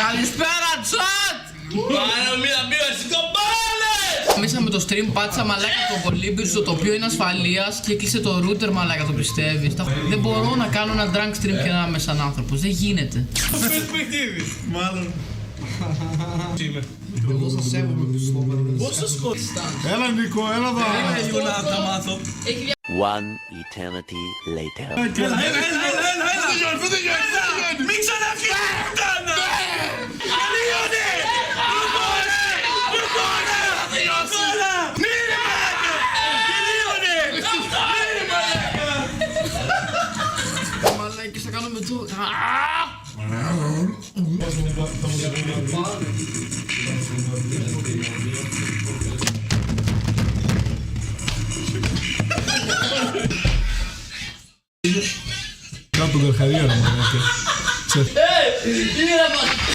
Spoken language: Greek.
Καλησπέρα chat! Πάρε μία μπύρα στις κομπάλες! Μέσα με το stream πάτησα μαλάκα το κολύμπι στο τοπίο είναι ασφαλείας και έκλεισε το router μαλάκα, το πιστεύεις? Δεν μπορώ να κάνω ένα drunk stream και να είμαι σαν άνθρωπος, δεν γίνεται. Μάλλον. Εγώ σας σέβομαι τους φοβερούς. Πόσο σκοτείς? Έλα Νίκο, έλα δα. Λίγο να τα μάθω. One eternity later. Έλα. Μην ξαναφύγει πουτάνα! Τελείωνε! Προχώρα! Μείνε μαλάκα! Τελείωνε! Μείνε μαλάκα! Μαλάκες θα κάνουμε το... Κάτω τον καρχαρία ρε μαλάκα. Είναι να